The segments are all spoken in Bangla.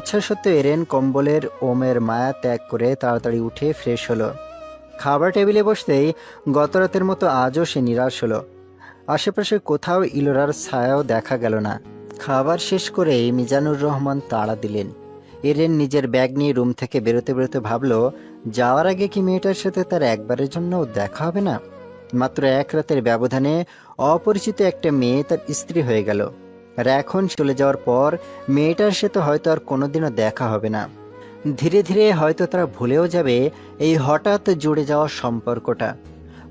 অনিচ্ছা সত্ত্বেও এরেন কম্বলের ওমের মায়া ত্যাগ করে তাড়াতাড়ি উঠে ফ্রেশ হলো। খাবার টেবিলে বসতেই গতরাতের মতো আজও সে নিরাশ হলো। আশেপাশে কোথাও ইলোরার ছায়াও দেখা গেল না। খাবার শেষ করেই মিজানুর রহমান তাড়া দিলেন। এরেন নিজের ব্যাগ নিয়ে রুম থেকে বেরোতে বেরোতে ভাবল, যাওয়ার আগে কি মেয়েটার সাথে তার একবারের জন্য দেখা হবে না? মাত্র এক রাতের ব্যবধানে অপরিচিত একটা মেয়ে তার স্ত্রী হয়ে গেল, আর এখন চলে যাওয়ার পর মেয়েটার সাথে হয়তো আর কোনোদিনও দেখা হবে না। ধীরে ধীরে হয়তো তারা ভুলেও যাবে এই হঠাৎ জুড়ে যাওয়া সম্পর্কটা।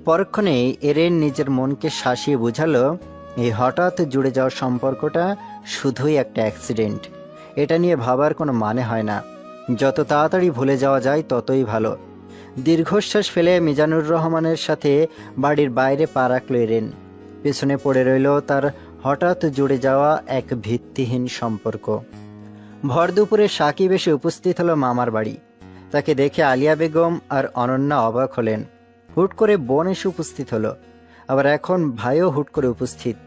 পরক্ষণেই এরেন নিজের মনকে শাসিয়ে বোঝালো, এই হঠাৎ জুড়ে যাওয়া সম্পর্কটা শুধুই একটা অ্যাক্সিডেন্ট। এটা নিয়ে ভাবার কোনো মানে হয় না। যত তাড়াতাড়ি ভুলে যাওয়া যায় ততই ভালো। দীর্ঘশ্বাস ফেলে মিজানুর রহমানের সাথে বাড়ির বাইরে পা রাখল এরেন। পেছনে পড়ে রইল তার হঠাৎ জুড়ে যাওয়া এক ভিত্তিহীন সম্পর্ক। ভর দুপুরে সাকিব এসে উপস্থিত হলো মামার বাড়ি। তাকে দেখে আলিয়া বেগম আর অনন্যা অবাক হলেন। হুট করে বোন এসে উপস্থিত হলো, আবার এখন ভাইও হুট করে উপস্থিত।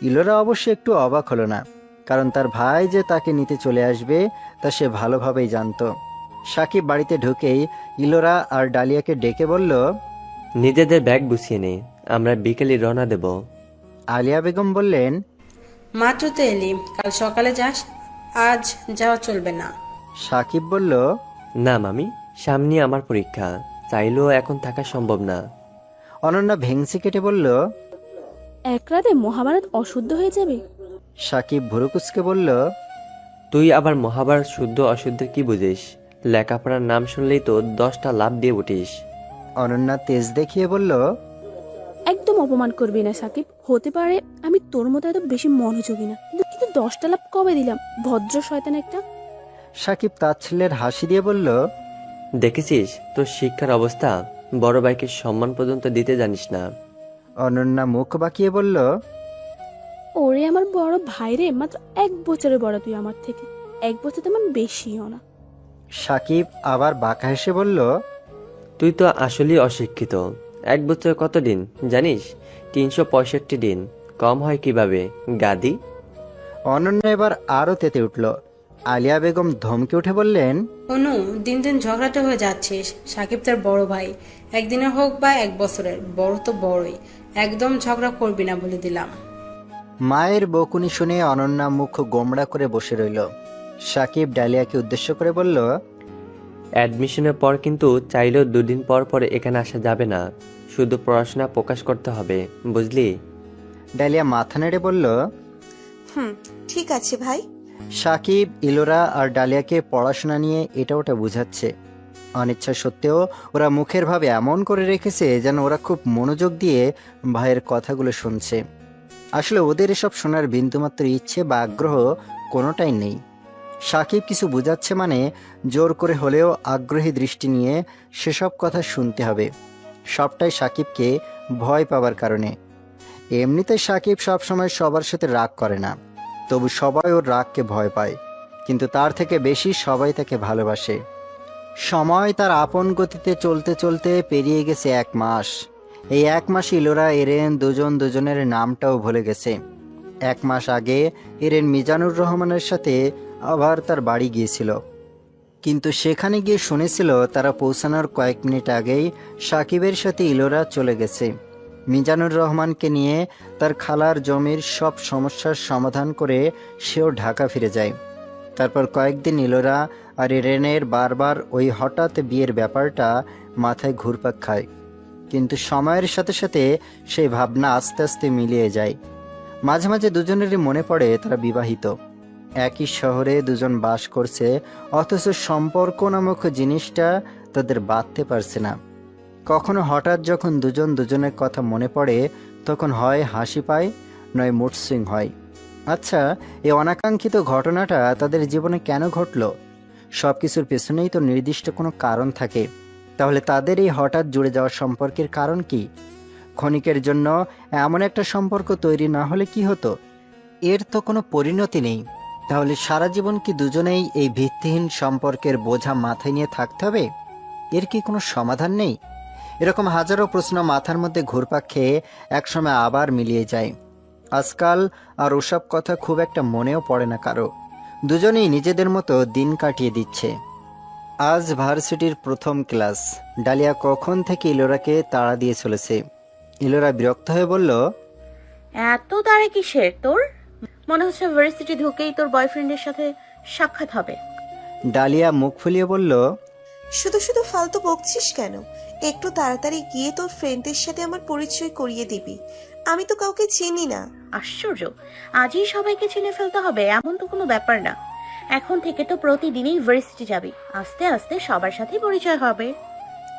ইলোরা অবশ্য একটু অবাক হলো না, কারণ তার ভাই যে তাকে নিতে চলে আসবে তা সে ভালোভাবেই জানত। সাকিব বাড়িতে ঢুকেই ইলোরা আর ডালিয়াকে ডেকে বলল, নিজেদের ব্যাগ গুছিয়ে নে, আমরা বিকেলে রওনা দেব। আলিয়া বেগম বললেন, মাত্র তো এলি, কাল সকালে যাস, আজ যাওয়া চলবে না। সাকিব বলল, না মামি, সামনে আমার পরীক্ষা, চাইলেও এখন থাকা সম্ভব না। অনন্যা ভেংসি কেটে বলল, এক রাতে মহাভারত অশুদ্ধ হয়ে যাবে। সাকিব ভুরুকুচকে বলল, তুই আবার মহাভারত শুদ্ধ অশুদ্ধের কি বুঝিস? লেখাপড়ার নাম শুনলেই তো 10টা লাভ দিয়ে উঠিস। অনন্যা তেজ দেখিয়ে বলল, একদম অপমান করবি না সাকিব। হতে পারে আমি তোর মতো এত বেশি মনোযোগী না, কিন্তু 10টা লাভ কবে দিলাম, ভদ্র শয়তান একটা। সাকিব তাচ্ছিল্যের হাসি দিয়ে বলল, দেখেছিস তোর শিক্ষার অবস্থা, বড় ভাইকে সম্মান পর্যন্ত দিতে জানিস না। অনন্যা মুখ বাঁকিয়ে বলল, ওরে আমার বড় ভাই রে, মাত্র 1 বছরের বড় তুই আমার থেকে, 1 বছর তেমন বেশিও না। সাকিব আবার বাঁকা হেসে বলল, তুই তো আসলেই অশিক্ষিত। 1 বছরে কত দিন জানিস? 365 দিন। কম হয় কিভাবে গাদি? অনন্যা এবার আরো তেতে উঠল। আলিয়া বেগম ধমকে উঠে বললেন, অনু, দিন দিন ঝগড়াটে হয়ে যাচ্ছিস। সাকিব তার বড় ভাই, একদিনের হোক বা 1 বছরের, বড় তো বড়ই। একদম ঝগড়া করবি না বলে দিলাম। মায়ের বকুনি শুনে অনন্যা মুখ গোমড়া করে বসে রইল। সাকিব ডালিয়াকে উদ্দেশ্য করে বলল, অ্যাডমিশনের পর কিন্তু চাইলেও 2 দিন পর পর এখানে আসা যাবে না, শুধু পড়াশোনা প্রকাশ করতে হবে, বুঝলি? ডালিয়া মাথা নেড়ে বলল। ঠিক আছে ভাই। সাকিব ইলোরা আর ডালিয়াকে পড়াশোনা নিয়ে এটা ওটা বুঝাচ্ছে। অনিচ্ছা সত্ত্বেও ওরা মুখের ভাবে এমন করে রেখেছে যেন ওরা খুব মনোযোগ দিয়ে ভাইয়ের কথাগুলো শুনছে। আসলে ওদের এসব শোনার বিন্দুমাত্র ইচ্ছে বা আগ্রহ কোনোটাই নেই। সাকিব কিছু বুঝাচ্ছে মানে জোর করে হলেও আগ্রহী দৃষ্টি নিয়ে সেসব কথা শুনতে হবে। সবটাই সাকিবকে ভয় পাবার কারণে। এমনিতে সাকিব সবসময় সবার সাথে রাগ করে না, তবু সবাই ওর রাগকে ভয় পায়, কিন্তু তার থেকে বেশি সবাই তাকে ভালোবাসে। সময় তার আপন গতিতে চলতে চলতে পেরিয়ে গেছে 1 মাস। এই 1 মাস ইলোরা এরেন দুজন দুজনের নামটাও ভুলে গেছে। 1 মাস আগে এরেন মিজানুর রহমানের সাথে আবার তার বাড়ি গিয়েছিল, কিন্তু সেখানে গিয়ে শুনেছিল তারা পৌঁছানোর কয়েক মিনিট আগেই সাকিবের সাথে ইলোরা চলে গেছে। মিজানুর রহমানকে নিয়ে তার খালার জমির সব সমস্যার সমাধান করে সেও ঢাকা ফিরে যায়। তারপর কয়েকদিন ইলোরা আর এরেনের বারবার ওই হঠাৎ বিয়ের ব্যাপারটা মাথায় ঘুরপাক খায়, কিন্তু সময়ের সাথে সাথে সেই ভাবনা আস্তে আস্তে মিলিয়ে যায়। মাঝে মাঝে দুজনেরই মনে পড়ে তারা বিবাহিত, একই শহরে দুজন বাস করছে, অথচ সম্পর্ক নামক জিনিসটা তাদের বাঁধতে পারছে না। কখনো হঠাৎ যখন দুজন দুজনের কথা মনে পড়ে, তখন হয় হাসি পায়, নয় মুড সুইং হয়। আচ্ছা, এই অনাকাঙ্ক্ষিত ঘটনাটা তাদের জীবনে কেন ঘটলো? সব কিছুর পেছনেই তো নির্দিষ্ট কোনো কারণ থাকে। তাহলে তাদের এই হঠাৎ জুড়ে যাওয়া সম্পর্কের কারণ কি? ক্ষণিকের জন্য এমন একটা সম্পর্ক তৈরি না হলে কি হতো? এর তো কোনো পরিণতি নেই। তাহলে সারা জীবন কি দুজনেই এই ভিত্তিহীন সম্পর্কের বোঝা মাথায় নিয়ে থাকতে হবে? এর কি কোনো সমাধান নেই? এরকম হাজারো প্রশ্ন মাথার মধ্যে ঘুরপাক খেয়ে একসময় আবার মিলিয়ে যায়। আজকাল আর ওসব কথা খুব একটা মনেও পড়ে না কারো। দুজনেই নিজেদের মতো দিন কাটিয়ে দিচ্ছে। আজ ভার্সিটির প্রথম ক্লাস। ডালিয়া কখন থেকে ইলোরাকে তাড়া দিয়ে চলেছে। ইলোরা বিরক্ত হয়ে বলল, এত তাড়া কিসের তোর? মনে হচ্ছে ভার্সিটি ঢুকেই তোর বয়ফ্রেন্ডের সাথে সাক্ষাৎ হবে। ডালিয়া মুখ ফুলিয়ে বলল, শুধু শুধু ফালতু বকছিস কেন? একটু তাড়াতাড়ি গিয়ে তোর ফ্রেন্ডের সাথে আমার পরিচয় করিয়ে দিবি। আমি তো কাউকে চিনি না। আশ্চর্য, আজই সবাইকে চিনে ফেলতে হবে এমন তো কোনো ব্যাপার না। এখন থেকে তো প্রতিদিনই ভার্সিটি যাবি, আস্তে আস্তে সবার সাথে পরিচয় হবে।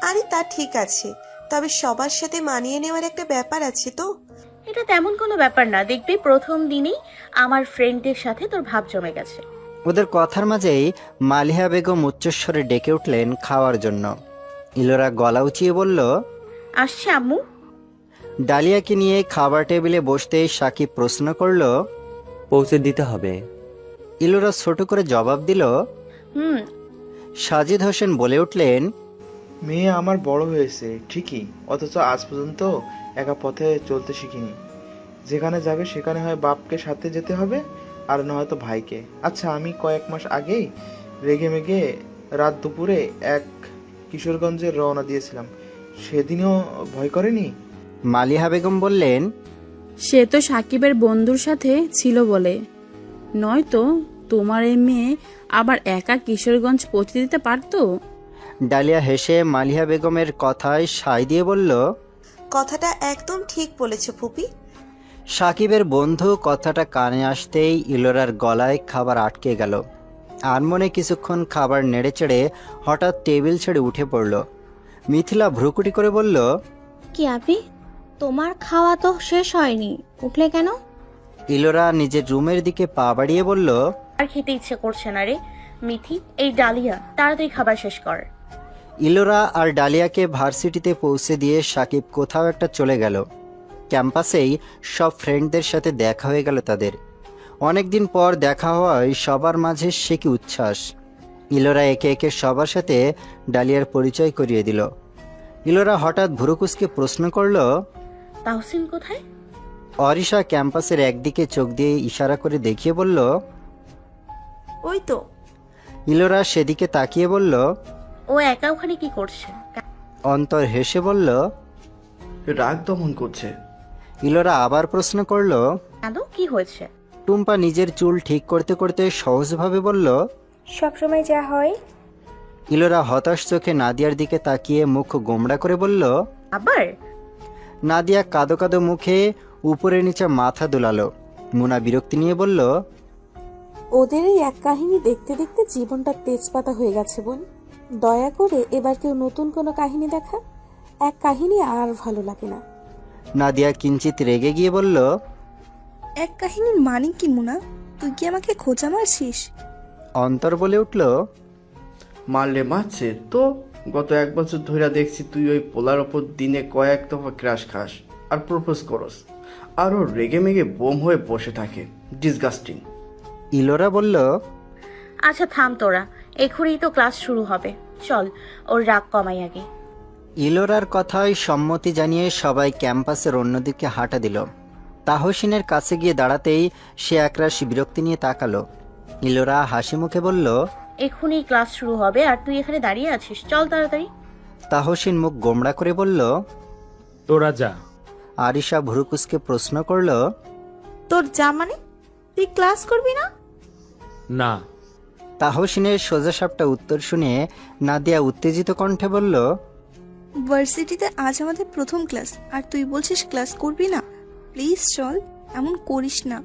আরে তা ঠিক আছে, তবে সবার সাথে মানিয়ে নেওয়ার একটা ব্যাপার আছে তো। এটা তেমন কোনো ব্যাপার না, দেখবি প্রথম দিনেই আমার ফ্রেন্ডের সাথে তোর ভাব জমে গেছে। ওদের কথার মাঝেই মালিহা বেগম উচ্চস্বরে ডেকে উঠলেন খাওয়ার জন্য। ইলোরা গলা উঁচিয়ে বলল, আসছে আম্মু। ডালিয়াকে নিয়ে খাবার টেবিলে বসতেই সাকিব প্রশ্ন করল। পৌঁছে দিতে হবে। ইলোরা ছোট করে জবাব দিল। হুম। সাজিদ হোসেন বলে উঠলেন, মেয়ে আমার বড় হয়েছে ঠিকই, অথচ আজ পর্যন্ত একা পথে চলতে শিখিনি। যেখানে যাবে সেখানে হয় বাপকে সাথে যেতে হবে, আর নয়তো ভাইকে। আচ্ছা, আমি কয়েক মাস আগেই রেগে মেগে রাত দুপুরে এক কিশোরগঞ্জে রওনা দিয়েছিলাম, সেদিনও ভয় করেনি? মালিহা বেগম বললেন, সে তো সাকিবের বন্ধুর সাথে ছিল বলে, নয়তো তোমার এই মেয়ে আবার একা কিশোরগঞ্জ পৌঁছে দিতে পারতো। ডালিয়া হেসে মালিহা বেগমের কথায় সায় দিয়ে বলল, কথাটা একদম ঠিক বলেছ ফুপি। সাকিবের বন্ধু কথাটা কানে আসতেই ইলোরার গলায় খাবার আটকে গেল। আনমনে কিছুক্ষণ খাবার নেড়েচেড়ে হঠাৎ টেবিল ছেড়ে উঠে পড়ল। মিথিলা ভ্রুকুটি করে বলল, কি আপি, তোমার খাওয়া তো শেষ হয়নি, উঠলে কেন? ইলোরা নিজের রুমের দিকে পা বাড়িয়ে বলল, আর খেতে ইচ্ছে করছে না রে মিথি। এই ডালিয়া, তাড়াতাড়ি খাবার শেষ কর। ইলোরা আর ডালিয়াকে ভার্সিটিতে পৌঁছে দিয়ে সাকিব কোথাও একটা চলে গেল। ক্যাম্পাসেই সব ফ্রেন্ডদের সাথে দেখা হয়ে গেল তাদের। অনেকদিন পর দেখা হওয়ায় সবার মাঝে সে কি উচ্ছ্বাস। ইলোরা একে একে সবার সাথে ডালিয়ার পরিচয় করিয়ে দিল। ইলোরা হঠাৎ ভুরুকুসকে প্রশ্ন করল, তাহসিন কোথায়? অরিশা ক্যাম্পাসের একদিকে চোখ দিয়ে ইশারা করে দেখিয়ে বলল। ওই তো। ইলোরা সেদিকে তাকিয়ে বলল। ও একা ওখানে কি করছে? অন্তর হেসে বলল, রাগ দমন করছে। ইলোরা আবার প্রশ্ন করল। কেন, কি হয়েছে? টুম্পা নিজের চুল ঠিক করতে করতে সহজভাবে বলল, সবসময় যা হয়। ইলোরা হতাশ চোখে নাদিয়ার দিকে তাকিয়ে মুখ গোমড়া করে বলল। আবার? নাদিয়া কাদো কাদো মুখে উপরে নিচে মাথা দুলালো। মুনা বিরক্তি নিয়ে বলল, ওদের এই এক কাহিনী দেখতে দেখতে জীবনটা তেজপাতা হয়ে গেছে বোন। দয়া করে এবার কেউ নতুন কোনো কাহিনী দেখা। এক কাহিনী আর ভালো লাগে না। নাদিয়া কিঞ্চিত রেগে গিয়ে বলল, এক কাহিনীর মানে কি মুনা? তুই কি আমাকে খোঁচা মারছিস? অন্তর বলে উঠল, মারলে মারছে তো। গত 1 বছর ধরে দেখছি তুই ওই পোলার ওপর দিনে কয়েক দফা ক্রাশ খাস আর প্রপোজ করস, আর ও রেগে মেগে বোম হয়ে বসে থাকে। ডিসগাস্টিং। ইলোরা বলল, আচ্ছা থাম তোরা, এখনই তো ক্লাস শুরু হবে, চল ওর রাগ কমাই আগে। ইলোরার কথায় সম্মতি জানিয়ে সবাই ক্যাম্পাসের অন্যদিকে হাঁটা দিল। তাহসিনের কাছে গিয়ে দাঁড়াতেই সে একরাশ বিরক্তি নিয়ে তাকালো। ইলোরা হাসি মুখে বলল, এখনই ক্লাস শুরু হবে আর তুই এখানে দাঁড়িয়ে আছিস, চল তাড়াতাড়ি। তাহসিন মুখ গোমড়া করে বলল, তোরা যা। আরিশা ভুরুকুসকে প্রশ্ন করল, তোর যা মানে? তুই ক্লাস করবি না? না। তাহসিনের সোজাসাপটা উত্তর শুনে নাদিয়া উত্তেজিত কণ্ঠে বলল, ভার্সিটিতে আজ আমাদের প্রথম ক্লাস আর তুই বলছিস ক্লাস করবি না? প্লিজ চল, এমন করিস না।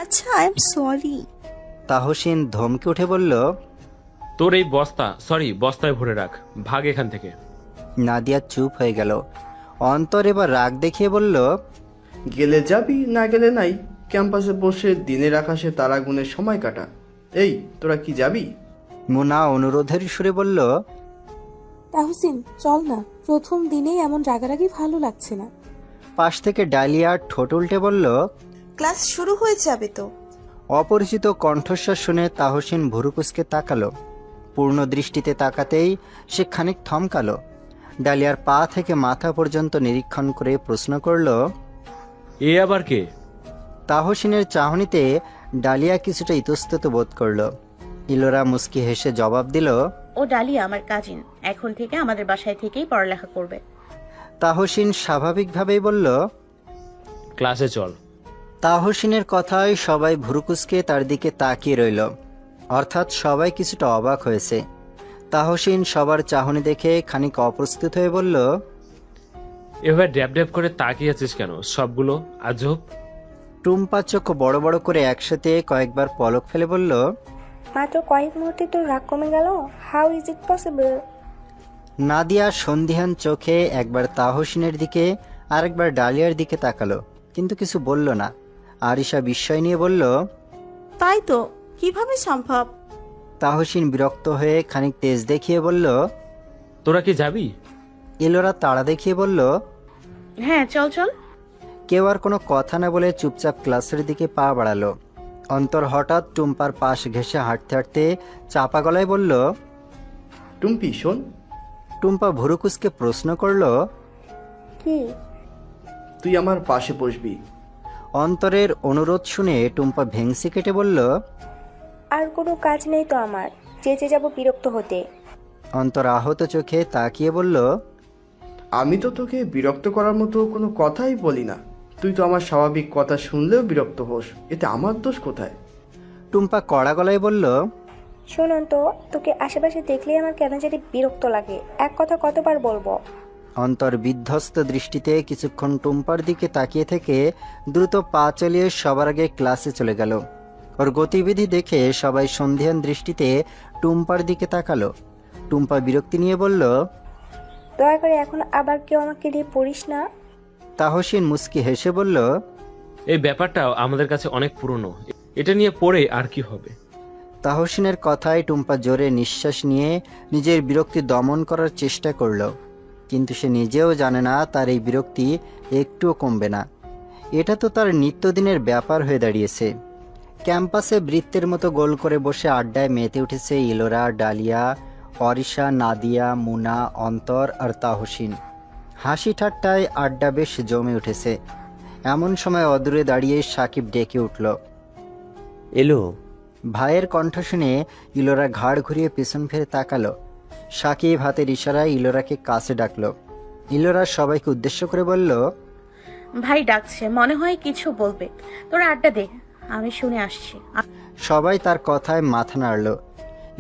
আচ্ছা, আই এম সরি। তাহসিন ধমকে উঠে বলল, তোর এই বস্তায় ভরে রাখ, ভাগ এখান থেকে। নাদিয়া চুপ হয়ে গেল। অন্তর এবার রাগ দেখিয়ে বলল, গেলে যাবি, না গেলে নাই। ক্যাম্পাসে বসে দিনের আকাশে তারা গুনে সময় কাটা। এই, তোরা কি যাবি? মুনা অনুরোধের সুরে বলল, তাহসিন চল না, প্রথম দিনেই এমন রাগারাগি ভালো লাগছে না। পাশ থেকে ডালিয়া ঠোঁট উল্টে বলল, ক্লাস শুরু হয়ে যাবে তো। অপরিচিত কণ্ঠস্বর শুনে তাহসিন ভুরুকুসকে তাকালো। পূর্ণ দৃষ্টিতে তাকাতেই সে খানিক থমকালো। ডালিয়ার পা থেকে মাথা পর্যন্ত নিরীক্ষণ করে প্রশ্ন করল, এ আবার কে? তাহসিনের চাহনিতে ডালিয়া কিছুটা ইতস্তত বোধ করলো। ইলোরা মুস্কি হেসে জবাব দিল, ও ডালিয়া আমার কাজিন, এখন থেকে আমাদের বাসায় থেকেই পড়ালেখা করবে। তাহসিন স্বাভাবিকভাবেই বলল, ক্লাসে চল। তাহসিনের কথায় সবাই ভুরুকুসকে তার দিকে তাকিয়ে রইল, অর্থাৎ সবাই কিছুটা অবাক হয়েছে। তাহসিন সবার চাহনি দেখে খানিক অপ্রস্তুত হয়ে বলল, এভাবে ড্যাব ড্যাব করে তাকিয়ে আছিস কেন? সবগুলো আজব। টুম্পা চোখ বড় বড় করে একসাথে কয়েকবার পলক ফেলে বলল, মাত্র কয়েক মুহূর্তে তোর রাগ কমে গেল? How is it possible? Nadia সন্ধিহান চোখে একবার তাহসিনের দিকে আরেকবার ডালিয়ার দিকে তাকালো, কিন্তু কিছু বলল না। আরিশা বিস্ময় নিয়ে বলল, তাই তো, কিভাবে সম্ভব? তাহসিন বিরক্ত হয়ে খানিক তেজ দেখিয়ে বলল, তোরা কি যাবি? ইলোরা তাড়া দেখিয়ে বলল, হ্যাঁ চল চল। কেউ আর কোনো কথা না বলে চুপচাপ ক্লাসের দিকে পা বাড়ালো। অন্তর হঠাৎ টুম্পার পাশ ঘেঁষে হাঁটতে হাঁটতে চাপা গলায় বলল, টুম্পি শোন। টুম্পা ভুরুকুসকে প্রশ্ন করলো, কি? তুই আমার পাশে বসবি। অন্তরের অনুরোধ শুনে টুম্পা ভেংসি কেটে বলল, আর কোনো কাজ নেই তো আমার, চেঁচে যাব বিরক্ত হতে। অন্তর আহত চোখে তাকিয়ে বলল, আমি তো তোকে বিরক্ত করার মতো কোনো কথাই বলি না। তুই তো আমার স্বাভাবিক কথা শুনলেও বিরক্ত হোস, এতে আমার দোষ কোথায়? টুম্পা কড়া গলায় বলল, শোনন তো, তোকে আশেপাশে দেখলেই আমার কেন জানি বিরক্ত লাগে। এক কথা কতবার বলবো? অন্তর বিধ্বস্ত দৃষ্টিতে কিছুক্ষণ টুম্পার দিকে তাকিয়ে থেকে দ্রুত পা চালিয়ে সবার আগে ক্লাসে চলে গেল। ওর গতিবিধি দেখে সবাই সন্ধিহান দৃষ্টিতে টুম্পার দিকে তাকালো। টুম্পা বিরক্তি নিয়ে বলল, দয়া করে এখন আবার কেউ আমাকে নিয়ে পড়িস না। তাহসিন মুস্কি হেসে বলল, এই ব্যাপারটাও আমাদের কাছে অনেক পুরনো, এটা নিয়ে পড়ে আর কি হবে? তাহসিনের কথায় টুম্পা জোরে নিঃশ্বাস নিয়ে নিজের বিরক্তি দমন করার চেষ্টা করল, কিন্তু সে নিজেও জানে না তার এই বিরক্তি একটুও কমবে না। এটা তো তার নিত্যদিনের ব্যাপার হয়ে দাঁড়িয়েছে। ক্যাম্পাসে বৃত্তের মতো গোল করে বসে আড্ডায় মেতে উঠেছে ইলোরা, ডালিয়া, অরিশা, নাদিয়া, মুনা, অন্তর আর তাহসিন। হাসি ঠাট্টায় আড্ডা বেশ জমে উঠেছে। এমন সময় অদূরে দাঁড়িয়ে সাকিব ডেকে উঠল। এলো। ভাইয়ের কণ্ঠ শুনে ইলোরা ঘাড় ঘুরিয়ে পেছন ফিরে তাকালো। সাকিব হাতের ইশারায় ইলোরাকে কাছে ডাকলো। ইলোরা সবাইকে উদ্দেশ্য করে বলল, ভাই ডাকছে, মনে হয় কিছু বলবে। তোরা আড্ডা দে, আমি শুনে আসছি। সবাই তার কথায় মাথা নাড়ল।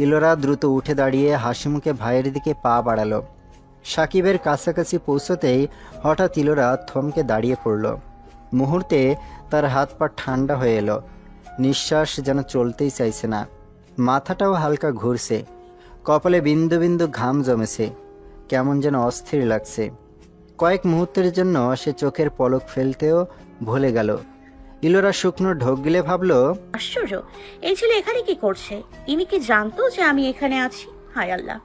ইলোরা দ্রুত উঠে দাঁড়িয়ে হাসি মুখে ভাইয়ের দিকে পা বাড়ালো। সাকিবের কাছাকাছি পৌঁছতেই হঠাৎ ইলোরা থমকে দাঁড়িয়ে পড়ল। মুহূর্তে তার হাত পা ঠান্ডা হয়ে এলো, নিঃশ্বাস যেন চলতেই চাইছে না, মাথাটাও হালকা ঘুরছে, কপালে বিন্দু বিন্দু ঘাম জমেছে, কেমন যেন অস্থির লাগছে। কয়েক মুহূর্তের জন্য সে চোখের পলক ফেলতেও ভুলে গেল। ইলোরা শুকনো ঢোক গিলে ভাবল, আশ্চর্য, এই ছেলে এখানে কি করছে? ইনি কি জানতো যে আমি এখানে আছি? হায় আল্লাহ,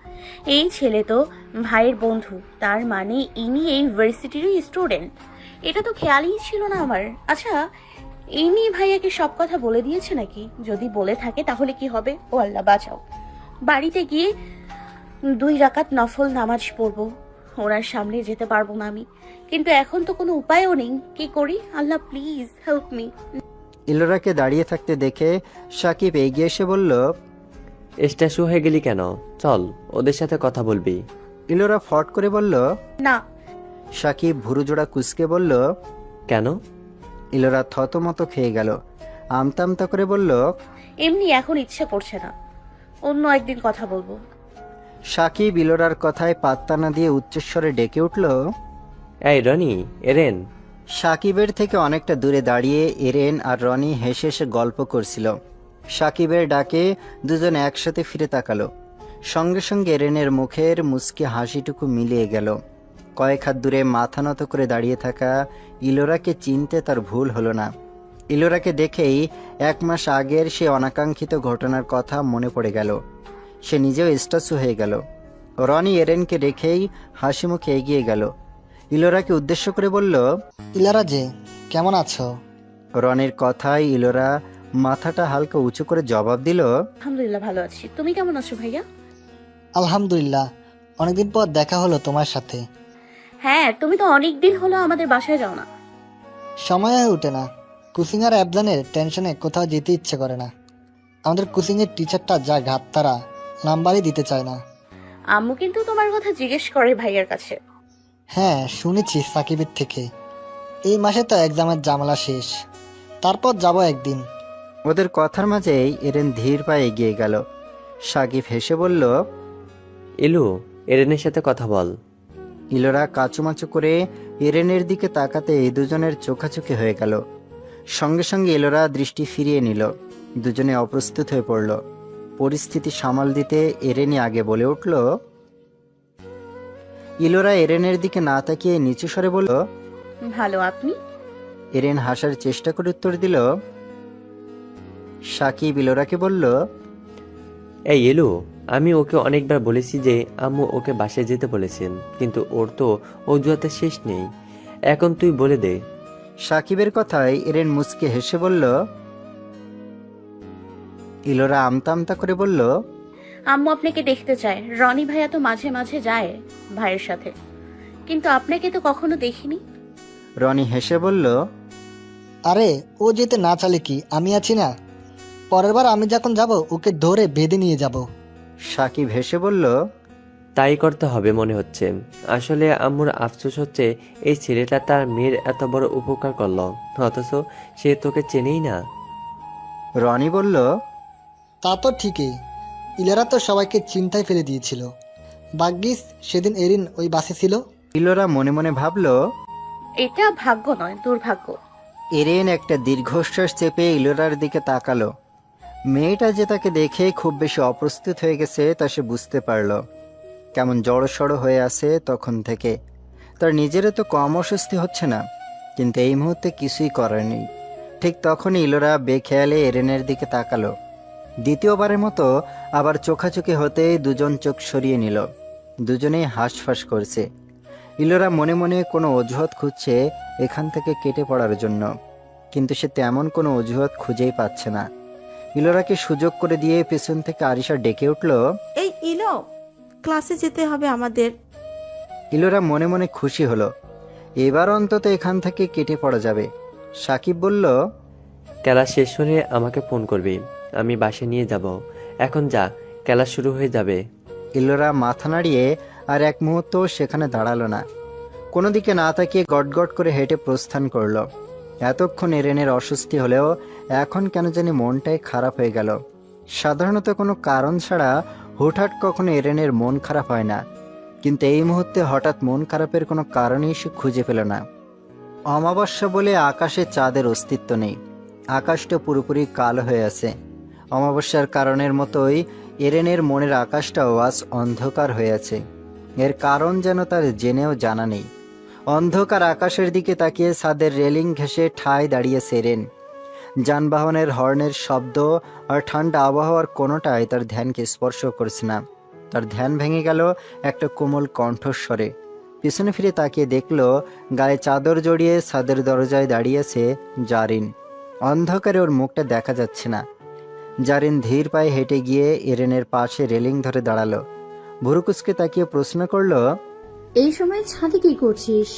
এই ছেলে তো ভাইয়ের বন্ধু, তার মানে ইনি এই ইউনিভার্সিটিরই স্টুডেন্ট। এটা তো খেয়ালই ছিল না আমার। আচ্ছা, ইনি ভাইয়াকে সব কথা বলে দিয়েছে নাকি? যদি বলে থাকে তাহলে কি হবে? ও আল্লাহ বাঁচাও। বাড়িতে গিয়ে 2 রাকাত নফল নামাজ পড়বো, ওনার সামনে যেতে পারবো না আমি। কিন্তু এখন তো কোনো উপায়ও নেই, কি করি? আল্লাহ প্লিজ হেল্প মি। ইলোরাকে দাঁড়িয়ে থাকতে দেখে সাকিব এগিয়ে এসে বলল, স্ট্যাচু হয়ে গেলি কেন? চল, ওদের সাথে কথা বলবি। ইলোরা ফট করে বলল, না। সাকিব ভুরুজোড়া কুঁচকে বলল, কেন? ইলোরা থতমত খেয়ে গেল, আমতা আমতা করে বলল, এমনি এখন ইচ্ছে করছে না, অন্য একদিন কথা বলবো। সাকিব ইলোরার কথায় পাত্তা না দিয়ে উচ্চস্বরে ডেকে উঠল, এই রনি, এরেন। সাকিবের থেকে অনেকটা দূরে দাঁড়িয়ে এরেন আর রনি হেসে হেসে গল্প করছিল। সাকিবের ডাকে দুজন একসাথে ফিরে তাকালো। সঙ্গে সঙ্গে এরেনের মুখের মুচকি হাসিটুকু মিলিয়ে গেল। কয়েক হাত দূরে মাথা নত করে দাঁড়িয়ে থাকা ইলোরাকে চিনতে তার ভুল হলো না। ইলোরাকে দেখেই 1 মাস আগের সে অনাকাঙ্ক্ষিত ঘটনার কথা মনে পড়ে গেল। সে নিজেও স্ট্যাচু হয়ে গেল। রনি এরেনকে রেখেই হাসি মুখে এগিয়ে গেল। ইলোরাকে উদ্দেশ্য করে বলল, ইলোরা যে, কেমন আছো? রনির কথায় ইলোরা মাথাটা হালকা উঁচু করে জবাব দিল, আলহামদুলিল্লাহ ভালো আছি। তুমি কেমন আছো ভাইয়া? আলহামদুলিল্লাহ, অনেকদিন পর দেখা হলো তোমার সাথে। হ্যাঁ, তুমি তো অনেকদিন হলো আমাদের বাসায় যাও না। সময় হয়ে ওঠে না, কোচিং আর অ্যাবজানের টেনশনে কোথাও যেতে ইচ্ছে করে না। আমাদের কোচিংয়ের টিচারটা যা ঘাটতারা, নাম্বারই দিতে চায় না। আম্মু কিন্তু তোমার কথা জিজ্ঞেস করে ভাইয়ার কাছে। হ্যাঁ, শুনেছি সাকিবের থেকে। এই মাসে তো এক্সামের ঝামেলা শেষ, তারপর যাব একদিন। ওদের কথার মাঝেই এরেন ধীর পায়ে এগিয়ে গেল। সাকিব হেসে বলল, ইলু, এরেনের সাথে কথা বল। ইলোরা কাচুমাচু করে এরেনের দিকে তাকাতে দুজনের চোখাচোখি হয়ে গেল। সঙ্গে সঙ্গে ইলোরা দৃষ্টি ফিরিয়ে নিল। দুজনে অপ্রস্তুত হয়ে পড়ল। পরিস্থিতি সামাল দিতে এরেনই আগে বলে উঠল। ইলোরা এরেনের দিকে না তাকিয়ে নিচু স্বরে বলল, ভালো, আপনি? এরেন হাসার চেষ্টা করে উত্তর দিল। সাকিব ইলোরাকে বলল, এই ইলু, আমি ওকে অনেকবার বলেছি যে আম্মু ওকে বাসায় যেতে বলেছেন, কিন্তু ওর তো অজুহাতের শেষ নেই। এখন তুই বলে দে। সাকিবের কথায় এরেন মুচকে হেসে বলল। ইলোরা আমতা আমতা করে বলল, আম্মু আপনাকে দেখতে চায়। রনি ভাইয়া তো মাঝে মাঝে যায় ভাইয়ের সাথে, কিন্তু আপনাকে তো কখনো দেখিনি। রনি হেসে বলল, আরে ও যেতে না চালে কি, আমি আছি না। পরের বার আমি যখন যাব ওকে ধরে বেঁধে নিয়ে যাব। সাকিব হেসে বলল, তাই করতে হবে মনে হচ্ছে। আসলে আম্মুর আফসোস হচ্ছে এই ছেলেটা তার মেয়ের এত বড় উপকার করলো, অথচ সে তোকে চেনেই না। রনি বলল, তা তো ঠিকই, ইলারা তো সবাইকে চিন্তায় ফেলে দিয়েছিল। ভাগ্যিস সেদিন এরিন ওই বাসে ছিল। ইলোরা মনে মনে ভাবল, এটা ভাগ্য নয়, দুর্ভাগ্য। এরেন একটা দীর্ঘশ্বাস চেপে ইলোরার দিকে তাকালো। মেয়েটা যে তাকে দেখে খুব বেশি অপ্রস্তুত হয়ে গেছে তা সে বুঝতে পারল। কেমন জড়সড় হয়ে আছে তখন থেকে। তার নিজেরও তো কম অস্বস্তি হচ্ছে না, কিন্তু এই মুহূর্তে কিছুই করার নেই। ঠিক তখনই ইলোরা বেখেয়ালে এরেনের দিকে তাকালো। দ্বিতীয়বারের মতো আবার চোখাচোখি হতেই দুজন চোখ সরিয়ে নিল। দুজনেই হাঁসফাঁস করছে। ইলোরা মনে মনে কোনো অজুহাত খুঁজছে এখান থেকে কেটে পড়ার জন্য, কিন্তু সে তেমন কোনো অজুহাত খুঁজেই পাচ্ছে না। ইলোরাকে সুযোগ করে দিয়ে পেছন থেকে আরিশা ডেকে উঠল, এই ইলো, ক্লাসে যেতে হবে আমাদের। ইলোরা মনে মনে খুশি হলো, এবার অন্তত এখান থেকে কেটে পড়া যাবে। সাকিব বলল, ক্লাস শেষ হলে আমাকে ফোন করবি, আমি বাসায় নিয়ে যাব। এখন যা, ক্লাস শুরু হয়ে যাবে। ইলোরা মাথা নাড়িয়ে আর এক মুহূর্ত সেখানে দাঁড়ালো না। কোনো দিকে না তাকিয়ে গটগট করে হেঁটে প্রস্থান করলো। এতক্ষণ এরেনের অস্বস্তি হলেও এখন কেন জানি মনটাই খারাপ হয়ে গেল। সাধারণত কোনো কারণ ছাড়া হুটহাট কখনো এরেনের মন খারাপ হয় না, কিন্তু এই মুহূর্তে হঠাৎ মন খারাপের কোনো কারণই সে খুঁজে পেল না। অমাবস্যা বলে আকাশে চাঁদের অস্তিত্ব নেই। আকাশটা পুরোপুরি কালো হয়ে আছে। অমাবস্যার কারণের মতোই এরেনের মনের আকাশটাও আজ অন্ধকার হয়ে আছে। এর কারণ যেন তার জেনেও জানা নেই। অন্ধকার আকাশের দিকে তাকিয়ে ছাদের রেলিং ঘেঁষে ঠায় দাঁড়িয়েছে এরেন। যানবাহনের হর্নের শব্দ আর ঠান্ডা আবহাওয়ার কোনোটাই তার ধ্যানকে স্পর্শ করছে না। তার ধ্যান ভেঙে গেল একটা কোমল কণ্ঠস্বরে। পিছনে ফিরে তাকিয়ে দেখল গায়ে চাদর জড়িয়ে ছাদের দরজায় দাঁড়িয়েছে জারিন। অন্ধকারে ওর মুখটা দেখা যাচ্ছে না। জারিন ধীর পায়ে হেঁটে গিয়ে এরেনের পাশে রেলিং ধরে দাঁড়ালো। ভুরুকুচকে তাকিয়ে প্রশ্ন করল, এই সময় ছাদে কি করছিস?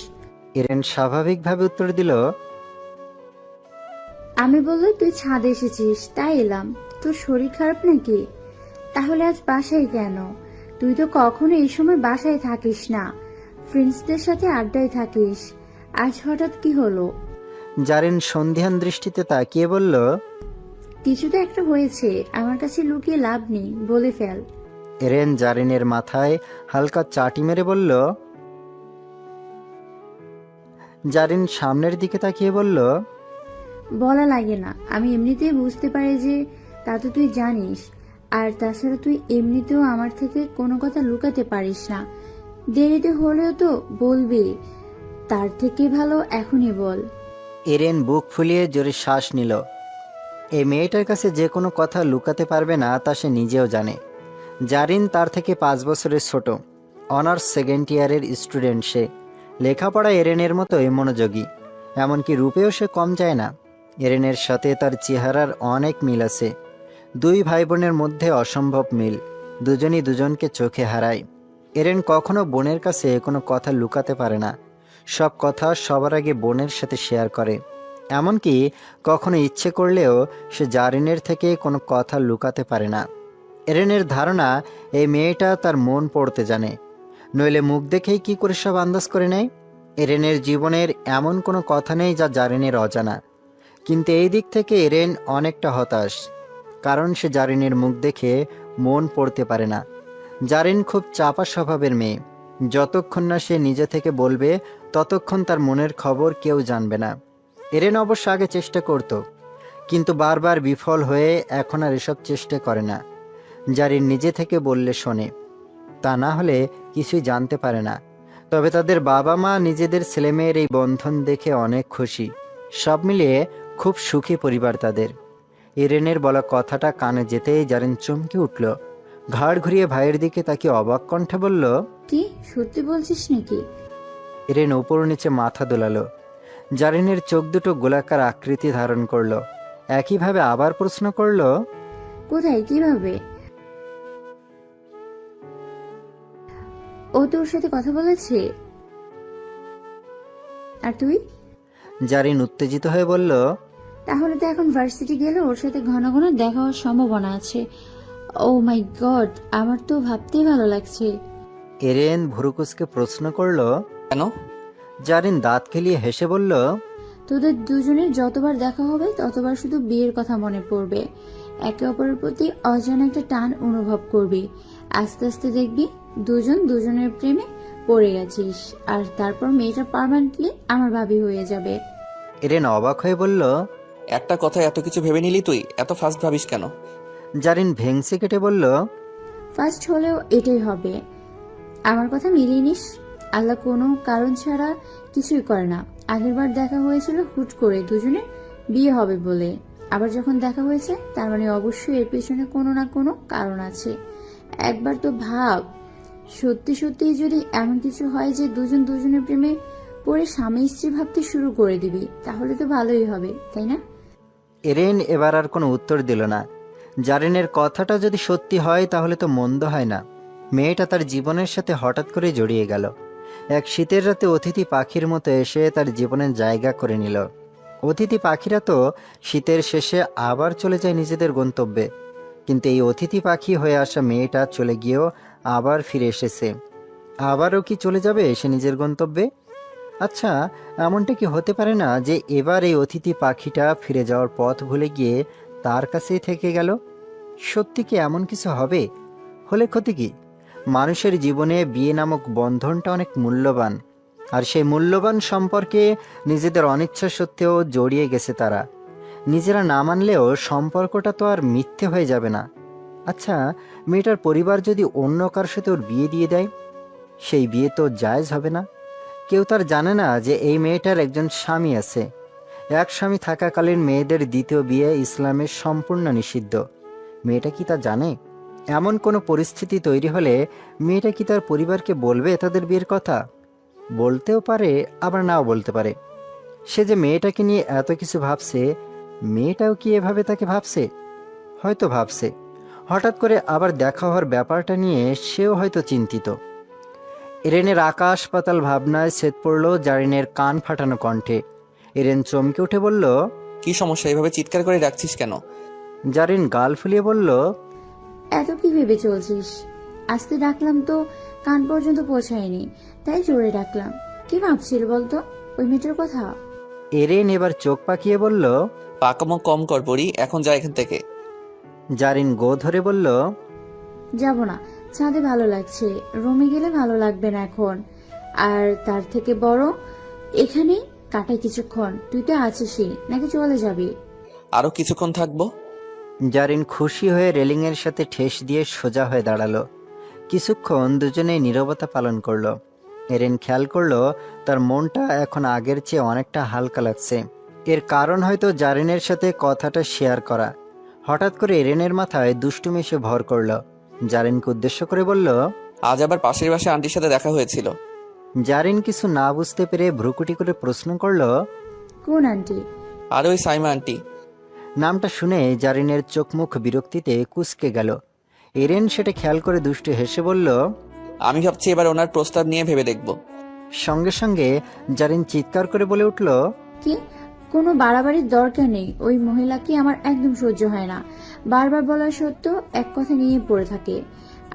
এরেন স্বাভাবিকভাবে উত্তর দিল, আমি বললো তুই ছাদে এসেছিস তাই এলাম। তোর শরীর খারাপ নাকি? তাহলে আজ বাসায় কেন? তুই তো কখনো এই সময় বাসায় থাকিস না, ফ্রেন্ডসদের সাথে আড্ডায় থাকিস। আজ হঠাৎ কি হলো? জারিন সন্ধিহান দৃষ্টিতে তাকিয়ে বলল, কিছু তো একটা হয়েছে, আমার কাছে লুকিয়ে লাভ নেই, বলে ফেল। এরেন জারিনের মাথায় হালকা চাটি মেরে বলল। জারিন সামনের দিকে তাকিয়ে বলল, বলা লাগে না, আমি এমনিতেই বুঝতে পারি যে তা তো তুই জানিস। আর তাছাড়া তুই এমনিতেও আমার থেকে কোনো কথা লুকাতে পারিস না। দেরিতে হলেও তো বলবি, তার থেকে ভালো এখনই বল। এরেন বুক ফুলিয়ে জোরে শ্বাস নিল। এই মেয়েটার কাছে যে কোনো কথা লুকাতে পারবে না তা সে নিজেও জানে। জারিন তার থেকে 5 বছরের ছোট, অনার্স সেকেন্ড ইয়ারের স্টুডেন্ট সে। লেখাপড়া এরেনের মতোই মনোযোগী, এমনকি রূপেও সে কম যায় না। এরেনের সাথে তার চেহারার অনেক মিল আছে। 2 ভাই বোনের মধ্যে অসম্ভব মিল, দুজনই দুজনকে চোখে হারায়। এরেন কখনো বোনের কাছে কোনো কথা লুকাতে পারে না, সব কথা সবার আগে বোনের সাথে শেয়ার করে। এমনকি কখনো ইচ্ছে করলেও সে জারিনের থেকে কোনো কথা লুকাতে পারে না। এরেনের ধারণা এই মেয়েটা তার মন পড়তে জানে, নইলে মুখ দেখেই কি করে সব আন্দাজ করে নেয়। এরেনের জীবনের এমন কোনো কথা নেই যা জারিনের অজানা, কিন্তু এই দিক থেকে এরেন অনেকটা হতাশ, কারণ সে জারিনের মুখ দেখে মন পড়তে পারে না। জারিন খুব চাপা স্বভাবের মেয়ে, যতক্ষণ না সে নিজে থেকে বলবে ততক্ষণ তার মনের খবর কেউ জানবে না। এরেন অবশ্য আগে চেষ্টা করত, কিন্তু বারবার বিফল হয়ে এখন আর এসব চেষ্টা করে না। জারিন নিজে থেকে বললে শোনে, তা না হলে কিছুই জানতে পারে না। তবে তাদের বাবা মা নিজেদের ছেলেমেয়ের এই বন্ধন দেখে অনেক খুশি। সব মিলিয়ে খুব সুখী পরিবার তাদের। এরেনের বলা কথাটা কানে যেতেই জারিন চমকে উঠল। ঘাড় ঘুরিয়ে ভাইয়ের দিকে তাকে অবাক কণ্ঠে বলল, কি সত্যি বলছিস নাকি? এরেন উপর নিচে মাথা দোলালো। জারিনের চোখ দুটো গোলাকার আকৃতি ধারণ করলো। একইভাবে আবার প্রশ্ন করলো, কোথায়, কিভাবে? ও তোর সাথে কথা বলেছে? আর তুই? জারিন উত্তেজিত হয়ে বলল, তাহলে তো এখন ভার্সিটি গেলে ওর সাথে ঘন ঘন দেখা হওয়ার সম্ভাবনা আছে। ও মাই গড, আমার তো ভাবতেই ভালো লাগছে। এরেন ভুরুকুসকে প্রশ্ন করলো, কেন? জারিন দাঁত খেলিয়ে হেসে বলল, তোদের দুজনের যতবার দেখা হবে ততবার শুধু বিয়ের কথা মনে পড়বে। একে অপরের প্রতি অজানা একটা টান অনুভব করবি। আস্তে আস্তে দেখবি দুজন দুজনের প্রেমে পড়ে গেছিস, আর তারপর মেয়েটা পার্মানেন্টলি আমার ভাবি হয়ে যাবে। এরেন অবাক হয়ে বলল, একটা কথা এত কিছু ভেবে নিলি তুই? এত ফাস্ট ভাবিস কেন? জারিন ভেংসি কেটে বলল, ফার্স্ট হলেও এটাই হবে। আমার কথা মিলিয়ে নিস। আল্লাহ কোনো কারণ ছাড়া কিছুই করে না। আগেরবার দেখা হয়েছিল হুট করে দুজনে বিয়ে হবে বলে, আবার যখন দেখা হয়েছে তার মানে অবশ্যই এর পেছনে কোনো না কোনো কারণ আছে। একবার তো ভাব, সত্যি সত্যি যদি এমন কিছু হয় যে দুজন দুজনের প্রেমে পরে স্বামী স্ত্রী ভাবতে শুরু করে দিবি, তাহলে তো ভালোই হবে, তাই না? এরেন এবার আর কোনো উত্তর দিল না। জারিনের কথাটা যদি সত্যি হয় তাহলে তো মন্দ হয় না। মেয়েটা তার জীবনের সাথে হঠাৎ করে জড়িয়ে গেল। এক শীতের রাতে অতিথি পাখির মতো এসে তার জীবনের জায়গা করে নিল। অতিথি পাখিরা তো শীতের শেষে আবার চলে যায় নিজেদের গন্তব্যে, কিন্তু এই অতিথি পাখি হয়ে আসা মেয়েটা চলে গিয়েও আবার ফিরে এসেছে। আবারও কি চলে যাবে সে নিজের গন্তব্যে? আচ্ছা, এমনটা কি হতে পারে না যে এবার এই অতিথি পাখিটা ফিরে যাওয়ার পথ ভুলে গিয়ে তার কাছেই থেকে গেল? সত্যি কি এমন কিছু হবে? হলে ক্ষতি কি? মানুষের জীবনে বিয়ে নামক বন্ধনটা অনেক মূল্যবান, আর সেই মূল্যবান সম্পর্কে নিজেদের অনিচ্ছা সত্ত্বেও জড়িয়ে গেছে তারা। নিজেরা না মানলেও সম্পর্কটা তো আর মিথ্যে হয়ে যাবে না। আচ্ছা, মেয়েটার পরিবার যদি অন্য কার সাথে ওর বিয়ে দিয়ে দেয়, সেই বিয়ে তো জায়েজ হবে না। কেউ তার জানে না যে এই মেয়েটার একজন স্বামী আছে। এক স্বামী থাকাকালীন মেয়েদের দ্বিতীয় বিয়ে ইসলামের সম্পূর্ণ নিষিদ্ধ। মেয়েটা কি তা জানে? এমন কোনো পরিস্থিতি তৈরি হলে মেয়েটা কি তার পরিবারকে বলবে তাদের বিয়ের কথা? বলতেও পারে, আবার নাও বলতে পারে। সে যে মেয়েটাকে নিয়ে এত কিছু ভাবছে, মেয়েটাও কি এভাবে তাকে ভাবছে? হয়তো ভাবছে। হঠাৎ করে আবার দেখা হওয়ার ব্যাপারটা নিয়ে সেও হয়তো চিন্তিত। এরেনের আকাশ পাতাল ভাবনায় ছেদ পড়ল জারিনের কান ফাটানো কণ্ঠে। এরেন চমকে উঠে বলল, কি সমস্যা? এভাবে চিৎকার করে ডাকছিস কেন? জারিন গাল ফুলিয়ে বলল, এত কি ভেবে চলছিস? আস্তে ডাকলাম তো কান পর্যন্ত পৌঁছায়নি, তাই জোরে ডাকলাম। কি ভাবছিল বলতো ওই মেয়েটার কথা? এরেন এবার চোখ পাকিয়ে বলল, পাকামো কম কর পড়ি, এখন যা এখান থেকে। জারিন গো ধরে বলল, যাব না, ছাদে ভালো লাগছে, রুমে গেলে ভালো লাগবে না এখন। আর তার থেকে বড় এখানে কাটাই কিছুক্ষণ। তুই তো আছিসই, নাকি চলে যাবি? আরো কিছুক্ষণ থাকবো। জারিন খুশি হয়ে রেলিংয়ের সাথে ঠেস দিয়ে সোজা হয়ে দাঁড়ালো। কিছুক্ষণ দুজনেই নীরবতা পালন করলো। এরেন খেয়াল করলো তার মনটা এখন আগের চেয়ে অনেকটা হালকা লাগছে। এর কারণ হয়তো জারিনের সাথে কথাটা শেয়ার করা। হঠাৎ করে এরেনের মাথায় দুষ্টুমি এসে ভর করলো। জারিনকে উদ্দেশ্য করে বলল, আজ আবার পাশের বাসায় আন্টির সাথে দেখা হয়েছিল। জারিন কিছু না বুঝতে পেরে ভ্রুকুটি করে প্রশ্ন করলো, কোন আন্টি? আর ওই সাইমা আন্টি। নামটা শুনে জারিনের চোখ মুখ বিরক্তিতে কুঁচকে গেল। এরেন সেটা খেয়াল করে দুষ্টু হেসে বলল, আমি ভাবছি এবার ওনার প্রস্তাব নিয়ে ভেবে দেখব। সঙ্গে সঙ্গে জারিন চিৎকার করে বলে উঠল, কি? কোনো বাড়াবাড়ির দরকার নেই। ওই মহিলাকে আমার একদম সহ্য হয় না। বারবার বলা সত্ত্বেও এক কথা নিয়ে পড়ে থাকে।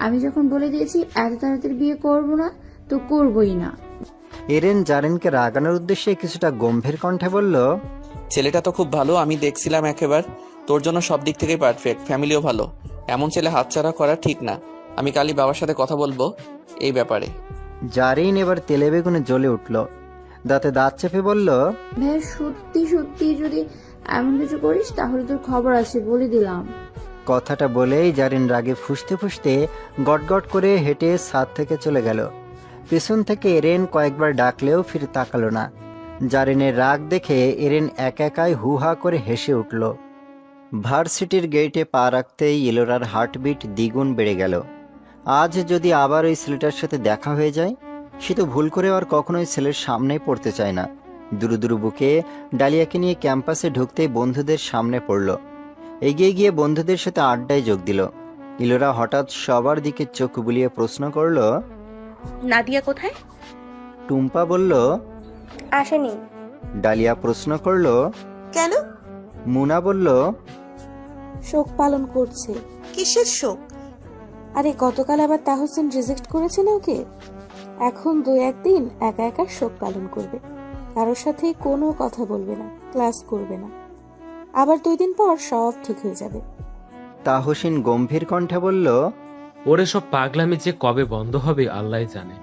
আমি যখন বলে দিয়েছি এত তাড়াতাড়ি বিয়ে করব না, তো করবই না। এরেন জারিনকে রাগানোর উদ্দেশ্যে কিছুটা গম্ভীর কণ্ঠে বলল, ছেলেটা তো খুব ভালো, আমি দেখছিলাম একেবার। তোর জন্য সব দিক থেকেই পারফেক্ট, ফ্যামিলিও ভালো। এমন ছেলে হাতছাড়া করা ঠিক না। আমি কালই বাবার সাথে কথা বলবো এই ব্যাপারে। জারিন এবার তেলে বেগুনে জ্বলে উঠল, দাঁতে দাঁত চেপে বলল, ভাই সত্যি সত্যি যদি এমন কিছু করিস তাহলে তোর খবর আছে, বলে দিলাম। কথাটা বলেই জারিন রাগে ফুঁসতে ফুঁসতে গটগট করে হেঁটে ছাদ থেকে চলে গেল। পেছন থেকে এরেন কয়েকবার ডাকলেও ফিরে তাকালো না। জারিনের রাগ দেখে এরেন একাই হু হা করে হেসে উঠল। ভার্সিটির গেটে পা রাখতেই ইলোরার হার্টবিট দ্বিগুণ বেড়ে গেল। আজ যদি আবার ওই ছেলেটার সাথে দেখা হয়ে যায়, সে তো ভুল করে আর কখনোই ছেলের সামনেই পড়তে চায় না। দুরু দুরু বুকে ডালিয়াকে নিয়ে ক্যাম্পাসে ঢুকতেই বন্ধুদের সামনে পড়ল। এগিয়ে গিয়ে বন্ধুদের সাথে আড্ডায় যোগ দিল। ইলোরা হঠাৎ সবার দিকে চোখ বুলিয়ে প্রশ্ন করল, নাদিয়া কোথায়? টুম্পা বলল, আসেনি। ডালিয়া প্রশ্ন করল, কেন? মুনা বলল, শোক পালন করছে। কিসের শোক? আরে গতকাল আবার তাহসিন রিজেক্ট করেছে না ওকে, এখন 2-1 দিন একা একা শোক পালন করবে। কারোর সাথে কোনো কথা বলবে না, ক্লাস করবে না। আবার 2 দিন পর সব ঠিক হয়ে যাবে। তাহসিন গম্ভীর কণ্ঠে বলল, ওরে সব পাগলামি যে কবে বন্ধ হবে আল্লাহ জানে।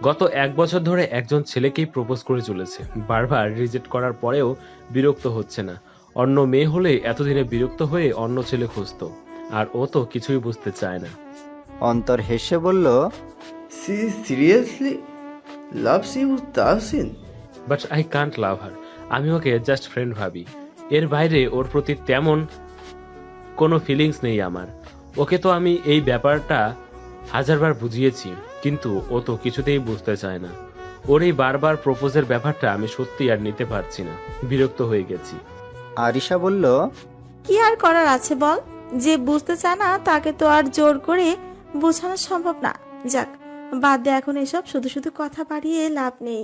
গত 1 বছর ধরে একজন ছেলেকেই প্রপোজ করে চলেছে, বারবার রিজেক্ট করার পরেও বিরক্ত হচ্ছে না। অন্য মেয়ে হলে এতদিনে বিরক্ত হয়ে অন্য ছেলে খুঁজতো, আর ও তো কিছুই বুঝতে চায় না। অন্তর হেসে বলল, she seriously loves you Tahsin? But I can't love her. আমি ওকে জাস্ট ফ্রেন্ড ভাবি। এর বাইরে ওর প্রতি তেমন কোনো ফিলিংস নেই আমার। ওকে তো আমি এই ব্যাপারটা 1000বার বুঝিয়েছি, কিন্তু ও তো কিছুতেই বুঝতে চায় না। ওর এই বারবার প্রপোজের ব্যাপারটা আমি সত্যি আর নিতে পারছি না, বিরক্ত হয়ে গেছি। আরিশা বলল, কি আর করার আছে বল? যে বুঝতে চায় না তাকে তো আর জোর করে বোঝানো সম্ভব না। যাক, বাদ দে এখন এসব, শুধু শুধু কথা বাড়িয়ে লাভ নেই।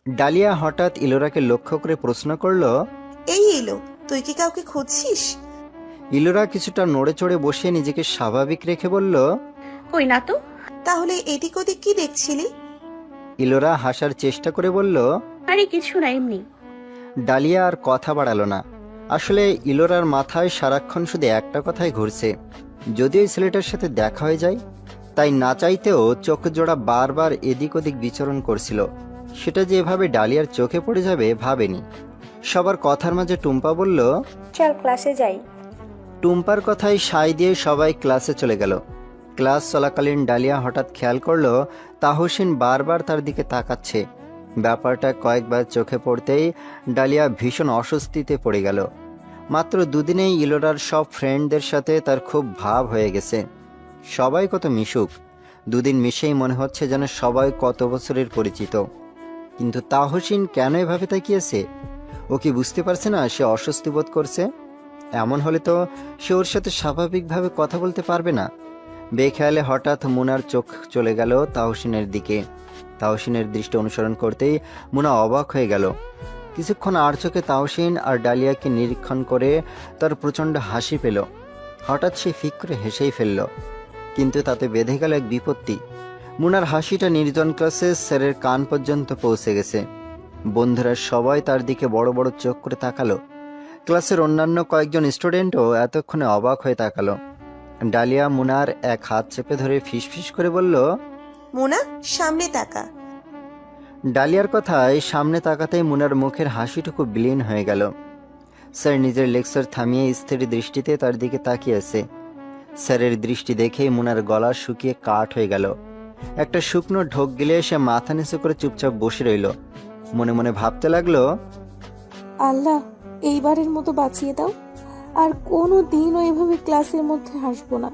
ডালিয়া হঠাৎ ইলোরাকে লক্ষ্য করে প্রশ্ন করল, এই এলো, তুই কি কাউকে খুঁজছিস? ইলোরা কিছুটা নড়ে চড়ে বসে নিজেকে স্বাভাবিক রেখে বলল, কই না তো। তাহলে এদিক ওদিক কি দেখছিলি? ইলোরা হাসার চেষ্টা করে বলল, আরে কিছু না, এমনি। ডালিয়া আর কথা বাড়ালো না। আসলে ইলোরার মাথায় সারাক্ষণ শুধু একটা কথাই ঘুরছে, যদি ওই ছেলেটার সাথে দেখা হয়ে যায়। তাই না চাইতেও চোখ জোড়া বারবার এদিক ওদিক বিচরণ করছিল। সেটা যে এভাবে ডালিয়ার চোখে পড়ে যাবে ভাবেনি। সবার কথার মাঝে টুম্পা বলল, চল ক্লাসে যাই। টুম্পার কথায় সায় দিয়ে সবাই ক্লাসে চলে গেল। ক্লাস চলাকালীন ডালিয়া হঠাৎ খেয়াল করলো তাহসিন বারবার তার দিকে তাকাচ্ছে। ব্যাপারটা কয়েকবার চোখে পড়তেই ডালিয়া ভীষণ অস্বস্তিতে পড়ে গেল। মাত্র 2 দিনেই ইলোরার সব ফ্রেন্ডদের সাথে তার খুব ভাব হয়ে গেছে। সবাই কত মিশুক, 2 দিন মিশেই মনে হচ্ছে যেন সবাই কত বছরের পরিচিত। কিন্তু তাহসিন কেন এভাবে তাকিয়েছে? ও কি বুঝতে পারছে না সে অস্বস্তি বোধ করছে? এমন হলে তো সে ওর সাথে স্বাভাবিকভাবে কথা বলতে পারবে না। বেখেয়ালে হঠাৎ মুনার চোখ চলে গেল তাহসিনের দিকে। তাহসিনের দৃষ্টি অনুসরণ করতেই মুনা অবাক হয়ে গেল। কিছুক্ষণ আর চোখে তাহসিন আর ডালিয়াকে নিরীক্ষণ করে তার প্রচণ্ড হাসি পেল। হঠাৎ সে ফিক করে হেসেই ফেলল, কিন্তু তাতে বেঁধে গেল এক বিপত্তি। মুনার হাসিটা নির্জন ক্লাসে স্যারের কান পর্যন্ত পৌঁছে গেছে। বন্ধুরা সবাই তার দিকে বড় বড় চোখ করে তাকালো। ক্লাসের অন্যান্য কয়েকজন স্টুডেন্টও এতক্ষণে অবাক হয়ে তাকালো। ডালিয়া মুনার এক হাত চেপে ধরে ফিসফিস করে বলল, মুনা, সামনে তাকা। ডালিয়ার কথায় সামনে তাকাতেই মুনার মুখের হাসিটুকু বিলীন হয়ে গেল। স্যার নিজের লেকচার থামিয়ে স্থির দৃষ্টিতে তার দিকে তাকিয়েছে। স্যারের দৃষ্টি দেখেই মুনার গলা শুকিয়ে কাঠ হয়ে গেল। একটা শুকনো ঢোক গিলে সে মাথা নিচু করে চুপচাপ বসে রইল। মনে মনে ভাবতে লাগলো, আল্লাহ এইবারের মতো বাঁচিয়ে দাও, আর কোনো দিনও এভাবে ক্লাসের মধ্যে হাসবো না।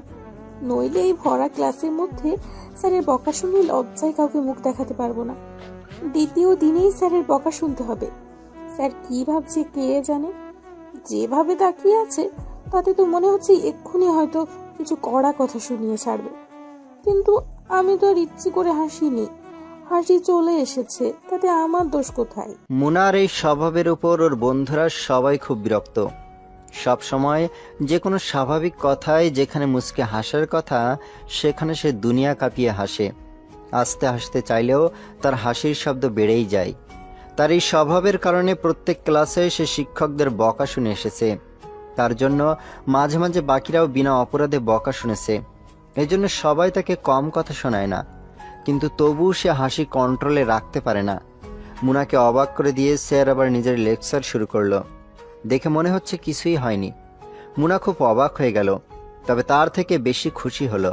নইলে এই ভরা ক্লাসের মধ্যে স্যারের বকা শুনে লজ্জায় কাউকে মুখ দেখাতে পারবো না। 2য় দিনেই স্যারের বকা শুনতে হবে। স্যার কি ভাবছে কে জানে, যেভাবে তাকিয়ে আছে তাতে তো মনে হচ্ছে এক্ষুনি হয়তো কিছু কড়া কথা শুনিয়ে ছাড়বে। কিন্তু আমি তো আর ইচ্ছে করে হাসিনি, হাসি চলে এসেছে, তাতে আমার দোষ কোথায়? মুনার এই স্বভাবের উপর ওর বন্ধুরা সবাই খুব বিরক্ত। সব সময় যে কোনো স্বাভাবিক কথায় যেখানে মুচকে হাসার কথা সেখানে সে দুনিয়া কাঁপিয়ে হাসে। আস্তে হাসতে চাইলেও তার হাসির শব্দ বেড়েই যায়। তার এই স্বভাবের কারণে প্রত্যেক ক্লাসে সে শিক্ষকদের বকা শুনে এসেছে। তার জন্য মাঝে মাঝে বাকিরাও বিনা অপরাধে বকা শুনেছে। এজন্য সবাই তাকে কম কথা শোনায় না, কিন্তু তবুও সে হাসি কন্ট্রোলে রাখতে পারে না। মুনাকে অবাক করে দিয়ে স্যার আবার নিজের লেকচার শুরু করলো। দেখে মনে হচ্ছে কিছুই হয়নি। মুনা খুব অবাক হয়ে গেল, তবে তার থেকে বেশি খুশি হলো।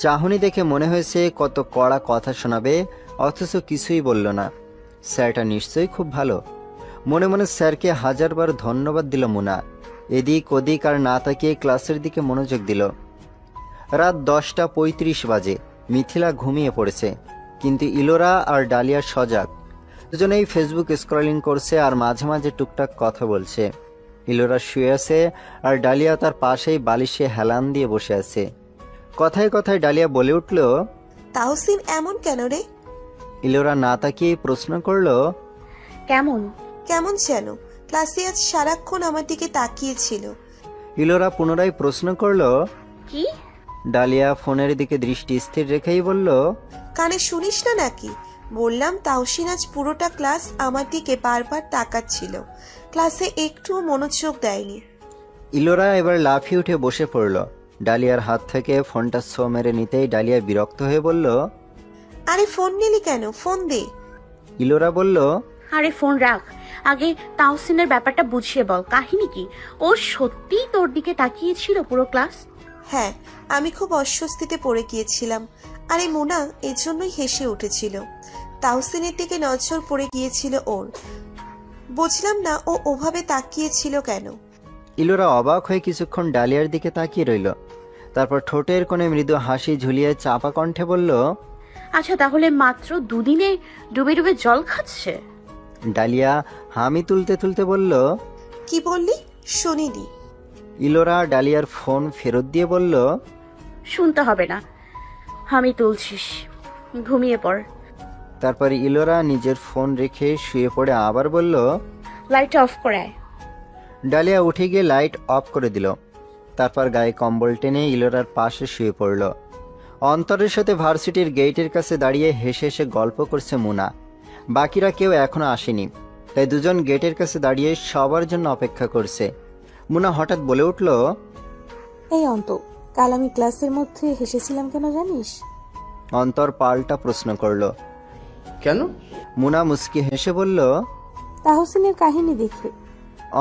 চাহনি দেখে মনে হয়েছে কত কড়া কথা শোনাবে, অথচ কিছুই বলল না। স্যারটা নিশ্চয়ই খুব ভালো। মনে মনে স্যারকে হাজারবার ধন্যবাদ দিল মুনা। এদিক ওদিক আর না তাকিয়ে ক্লাসের দিকে মনোযোগ দিল। রাত 10:35 বাজে। মিথিলা ঘুমিয়ে পড়েছে, কিন্তু ইলোরা আর ডালিয়া সজাগ। দুজনেই ফেসবুক স্ক্রলিং করছে আর মাঝে মাঝে টুকটাক কথা বলছে। ইলোরা শুয়ে আছে আর ডালিয়া তার পাশেই বালিশে হেলান দিয়ে বসে আছে। কথায় কথায় ডালিয়া বলে উঠল, তাহসিন এমন কেন রে? ইলোরা না তাকিয়ে প্রশ্ন করলো, কেমন? কেমন যেন ক্লাসে আজ সারাক্ষণ আমার দিকে তাকিয়েছিল। ইলোরা পুনরায় প্রশ্ন করলো, কি? ডালিয়া ফোনের দিকে দৃষ্টি স্থির রেখেই বলল, কানে শুনিস না নাকি? বললাম তাহসিন আজ পুরোটা ক্লাস আমার দিকে বারবার তাকাচ্ছিল, ক্লাসে একটুও মনোযোগ দেয়নি। ইলোরা এবার লাফিয়ে উঠে বসে পড়ল। ডালিয়ার হাত থেকে ফোনটা ছো মেরে নিতেই ডালিয়া বিরক্ত হয়ে বলল, আরে ফোন নিলি কেন? ফোন দে। ইলোরা বলল, আরে ফোন রাখ, আগে তাহসিনের ব্যাপারটা বুঝিয়ে বল, কাহিনী কি? ও সত্যিই তোর দিকে তাকিয়েছিল পুরো ক্লাস? হ্যাঁ, আমি খুব অস্বস্তিতে পড়ে গিয়েছিলাম। আরে মোনা এজন্যই হেসে উঠেছিল। তাহসিনের দিকে নজর পড়ে গিয়েছিল ওর। বুঝলাম না ও ওভাবে তাকিয়েছিল কেন। ইলোরা অবাক হয়ে কিছুক্ষণ ডালিয়ার দিকে তাকিয়ে রইল। তারপর ঠোঁটের কোণে মৃদু হাসি ঝুলিয়ে চাপা কণ্ঠে বলল, আচ্ছা তাহলে মাত্র দুদিনে ডুবে ডুবে জল খাচ্ছে? ডালিয়া হামি তুলতে তুলতে বলল, কি বললি? শুনিনি। ইলোরা ডালিয়ার ফোন ফেরত দিয়ে বলল, শুনতে হবে না, আমি তুলছিস, ঘুমিয়ে পড়। তারপর ইলোরা নিজের ফোন রেখে শুয়ে পড়ে আবার বলল, লাইট অফ করে আয়। ডালিয়া উঠে গিয়ে লাইট অফ করে দিল। তারপর গায়ে কম্বল টেনে ইলোরার পাশে শুয়ে পড়ল। অন্তরের সাথে ভার্সিটির গেটের কাছে দাঁড়িয়ে হেসে হেসে গল্প করছে মুনা। বাকিরা কেউ এখনো আসেনি, তাই দুজন গেটের কাছে দাঁড়িয়ে সবার জন্য অপেক্ষা করছে। মুনা হঠাৎ বলে উঠল, এই অন্ত, কাল আমি ক্লাসের মধ্যে হেসেছিলাম কেন জানিস? অন্তর পাল্টা প্রশ্ন করল, কেন? মুনা মুস্কি হেসে বলল, তাহসিনের কাহিনী দেখে।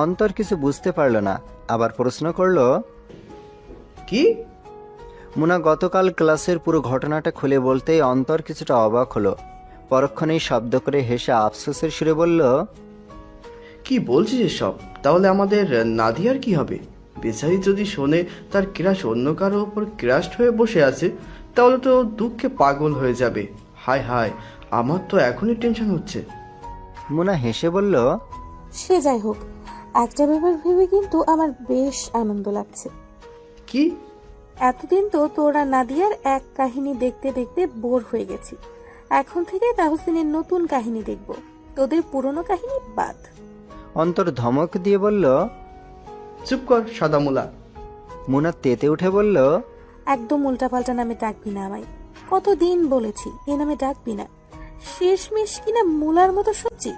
অন্তর কিছু বুঝতে পারল না, আবার প্রশ্ন করল, কি? মুনা গতকাল ক্লাসের পুরো ঘটনাটা খুলে বলতেই অন্তর কিছুটা অবাক হলো। পরক্ষণেই শব্দ করে হেসে আফসোসের সুরে বলল, কি বলছিস এসব? তাহলে আমাদের নাদিয়ার কি হবে? বেচারি যদি শোনে তার ক্রাশ অন্য কারো উপর ক্রাশড হয়ে বসে আছে, তাহলে তো দুঃখে পাগল হয়ে যাবে। হায় হায়, আমার তো এখনই টেনশন হচ্ছে। মুনা হেসে বলল, সে যাই হোক, একটা ব্যাপার ভেবে কিন্তু আমার বেশ আনন্দ লাগছে। কি? এতদিন তো তোরা নাদিয়ার এক কাহিনী দেখতে দেখতে বোর হয়ে গেছি। এখন থেকে তাহসিনের নতুন কাহিনী দেখব, তোদের পুরনো কাহিনী বাদ। অন্তর ধমক দিয়ে বলল, চুপ কর সাদামুলা। মুনা তেতে উঠে বলল, একদম উল্টাপাল্টা নামে ডাকবি না আমায়। কতদিন বলেছি এ নামে ডাকবি না। শেষমেশ কিনা মুলার মতো সবজি।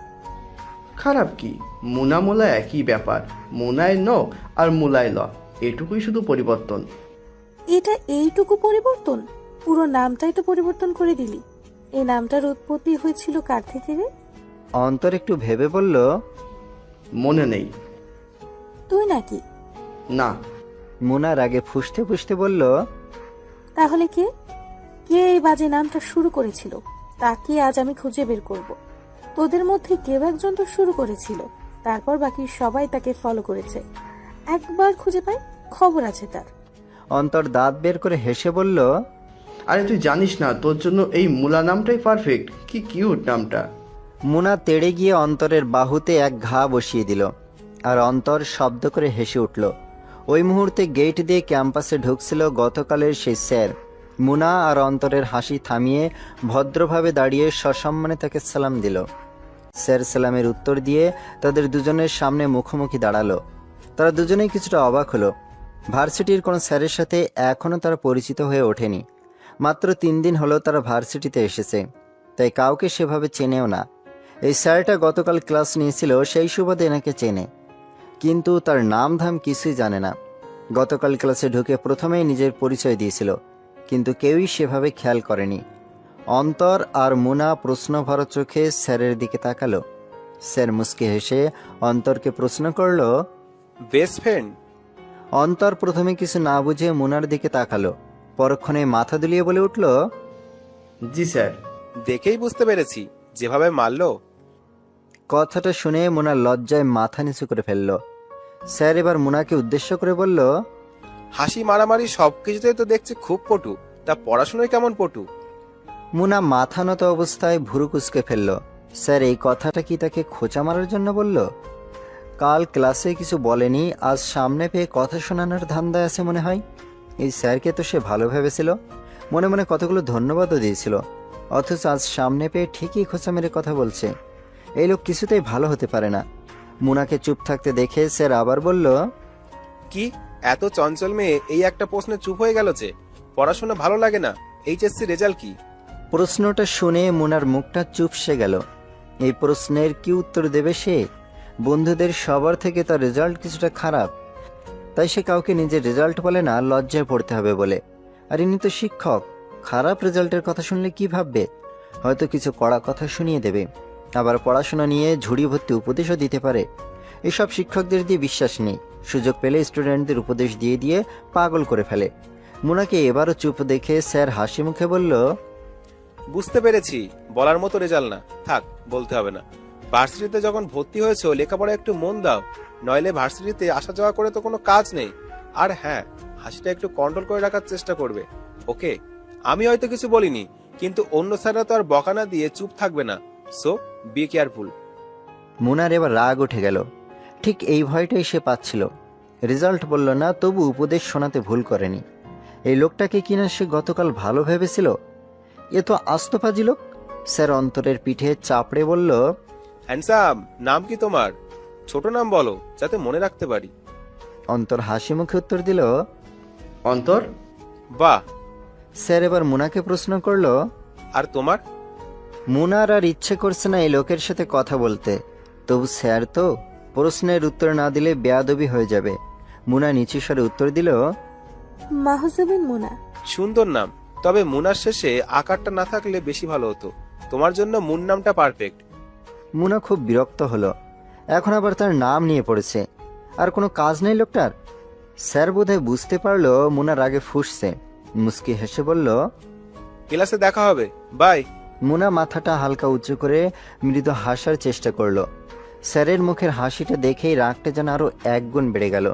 খারাপ কি? মুনা মোলা একই ব্যাপার। মুনায় ন আর মুলায় ল, এটুকুই শুধু পরিবর্তন। এটা এইটুকু পরিবর্তন? পুরো নামটাই তো পরিবর্তন করে দিলি। এই নামটার উৎপত্তি হয়েছিল কার থেকে রে? অন্তর একটু ভেবে বলল, মনে নেই। তুই নাকি? না। মুনার আগে ফুসতে ফুসতে বলল, তাহলে কে? কে এই বাজে নামটা শুরু করেছিল তাকে আজ আমি খুঁজে বের করব। তোদের মধ্যে কেউ একজন তো শুরু করেছিল, তারপর বাকি সবাই তাকে ফলো করেছে। একবার খুঁজে পাই, খবর আছে তার। অন্তর দাঁত বের করে হেসে বলল, আরে তুই জানিস না, তোর জন্য এই মুলা নামটাই পারফেক্ট। কি কিউট নামটা। মুনা তেড়ে গিয়ে অন্তরের বাহুতে এক ঘা বসিয়ে দিল, আর অন্তর শব্দ করে হেসে উঠল। ওই মুহূর্তে গেট দিয়ে ক্যাম্পাসে ঢুকছিল গতকালের সেই স্যার। মুনা আর অন্তরের হাসি থামিয়ে ভদ্রভাবে দাঁড়িয়ে সসম্মানে তাকে সালাম দিল। স্যার সালামের উত্তর দিয়ে তাদের দুজনের সামনে মুখোমুখি দাঁড়ালো। তারা দুজনেই কিছুটা অবাক হলো। ভার্সিটির কোনো স্যারের সাথে এখনও তারা পরিচিত হয়ে ওঠেনি। মাত্র 3 দিন হলো তারা ভার্সিটিতে এসেছে, তাই কাউকে সেভাবে চেনেও না। এই স্যারটা গতকাল ক্লাস নিয়েছিল, সেই সুবাদে এনাকে চেনে, কিন্তু তার নাম ধাম কিছুই জানে না। গতকাল ক্লাসে ঢুকে প্রথমেই নিজের পরিচয় দিয়েছিল, কিন্তু কেউই সেভাবে খেয়াল করেনি। অন্তর আর মুনা প্রশ্নভরা চোখে স্যারের দিকে তাকালো। স্যার মুস্কি হেসে অন্তরকে প্রশ্ন করলো, বেস্ট ফ্রেন্ড? অন্তর প্রথমে কিছু না বুঝে মুনার দিকে তাকালো, পরক্ষণে মাথা দুলিয়ে বলে উঠল, জি স্যার। দেখেই বুঝতে পেরেছি, যেভাবে মারলো। কথাটা শুনে মুনা লজ্জায় মাথা নিচু করে ফেলল। স্যার এবার মুনাকে উদ্দেশ্য করে বলল, হাসি মারামারি সবকিছুতেই তো দেখছি খুব পটু, তা পড়াশোনায় কেমন পটু? মুনা মাথা নত অবস্থায় ভুরু কুচকে ফেলল। স্যার এই কথাটা কি তাকে খোঁচা মারার জন্য বলল? কাল ক্লাসে কিছু বলেনি, আজ সামনে পেয়ে কথা শোনানোর ধান্দায় আছে মনে হয়। এই স্যারকে তো সে ভালো ভেবেছিল, মনে মনে কতগুলো ধন্যবাদও দিয়েছিল, অথচ আজ সামনে পেয়ে ঠিকই খোঁচা মেরে কথা বলছে। এই লোক কিছুতেই ভালো হতে পারে না। মুনাকে চুপ থাকতে দেখে স্যার আবার বলল, কি এত চঞ্চল মেয়ে এই একটা প্রশ্নে চুপ হয়ে গেল যে? পড়াশোনা ভালো লাগে না? এইচএসসি রেজাল্ট কি? প্রশ্নটা শুনে মুনার মুখটা চুপসে গেল। এই প্রশ্নের কি উত্তর দেবে সে? বন্ধুদের সবার থেকে তার রেজাল্ট কিছুটা খারাপ, তাই সে কাউকে নিজের রেজাল্ট বলে না, লজ্জায় পড়তে হবে বলে। আর ইনি তো শিক্ষক, খারাপ রেজাল্টের কথা শুনলে কি ভাববে? হয়তো কিছু কড়া কথা শুনিয়ে দেবে, আবার পড়াশোনা নিয়ে ঝুড়ি ভর্তি উপদেশও দিতে পারে। এসব শিক্ষকদের দিয়ে বিশ্বাস নেই, সুযোগ পেলে স্টুডেন্টদের উপদেশ দিয়ে দিয়ে পাগল করে ফেলে। মুনাকে এবারও চুপ দেখে স্যার হাসি মুখে বলল, বুঝতে পেরেছি, বলার মতো রেজাল্ট না, থাক বলতে হবে না। ভার্সিটিতে যখন ভর্তি হয়েছো লেখাপড়া একটু মন দাও, নইলে ভার্সিটিতে আসা যাওয়া করে তো কোনো কাজ নেই। আর হ্যাঁ, হাসিটা একটু কন্ট্রোল করে রাখার চেষ্টা করবে, ওকে? আমি হয়তো কিছু বলিনি, কিন্তু অন্য স্যাররা তো আর বকানা দিয়ে চুপ থাকবে না, সো বি কেয়ারফুল। মুনার এবার রাগ উঠে গেল। ঠিক এই ভয়টাই সে পাচ্ছিল। রেজাল্ট বলল না, তবু উপদেশ শোনাতে ভুল করেনি। এই লোকটাকে কিনা সে গতকাল ভালো ভেবেছিল, এ তো আস্তফাজি লোক। স্যার অন্তরের পিঠে চাপড়ে বলল, হ্যান্ডসাম, নাম কি তোমার? ছোট নাম বলো, যাতে মনে রাখতে পারি। অন্তর হাসি মুখে উত্তর দিল, অন্তর। বাহ। স্যার এবার মুনাকে প্রশ্ন করলো, আর তোমার? মুনার আর ইচ্ছে করছে না এই লোকের সাথে কথা বলতে, তবু স্যার তো, প্রশ্নের উত্তর না দিলে বেয়াদবি হয়ে যাবে। মুনা নিচু স্বরে উত্তর দিল, মাহজাবিন মুনা। সুন্দর নাম, তবে মুনার শেষে আকারটা না থাকলে বেশি ভালো হতো। তোমার জন্য মুন নামটা পারফেক্ট। মুনা খুব বিরক্ত হলো, এখন আবার তার নাম নিয়ে পড়েছে। আর কোনো কাজ নেই লোকটার। স্যার বোধহয় বুঝতে পারলো মুনার আগে ফুঁসছে, মুস্কি হেসে বলল, ক্লাসে দেখা হবে, বাই। মুনা মাথাটা হালকা উঁচু করে মৃদু হাসার চেষ্টা করলো। স্যারের মুখের হাসিটা দেখেই রাগটা যেন আরো 1 গুণ বেড়ে গেল,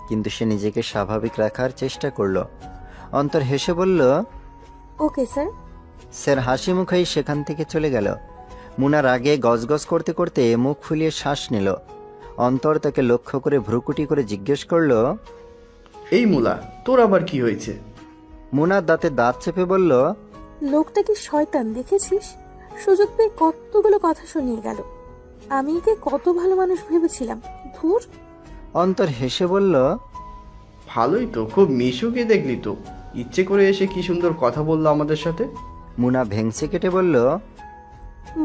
কিন্তু সে নিজেকে স্বাভাবিক রাখার চেষ্টা করলো। অন্তর হেসে বলল, ওকে স্যার। স্যার হাসি মুখেই সেখান থেকে চলে গেল। মুনার আগে গজগজ করতে করতে মুখ ফুলিয়ে শ্বাস নিল। অন্তর তাকে লক্ষ্য করে ভ্রুকুটি করে জিজ্ঞেস করলো, এই মুলা, তোর আবার কি হয়েছে? মুনার দাঁতে দাঁত চেপে বলল, লোকটা কি শয়তান দেখেছিস? সুযোগ পেয়ে কতগুলো কথা শুনিয়ে গেল। আমি একে কত ভালো মানুষ ভেবেছিলাম, ধুর। অন্তর হেসে বলল, ভালোই তো, খুব মিশুকে দেখলি তো, ইচ্ছে করে এসে কি সুন্দর কথা বললো আমাদের সাথে। মুনা ভেংসে কেটে বলল,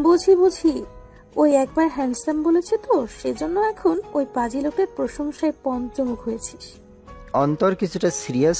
বুঝি বুঝি, ওই একবার হ্যান্ডসাম বলেছে তো, সেজন্য এখন ওই পাজি লোকের প্রশংসায় পঞ্চমুখ হয়েছিস। অন্তর কিছুটা সিরিয়াস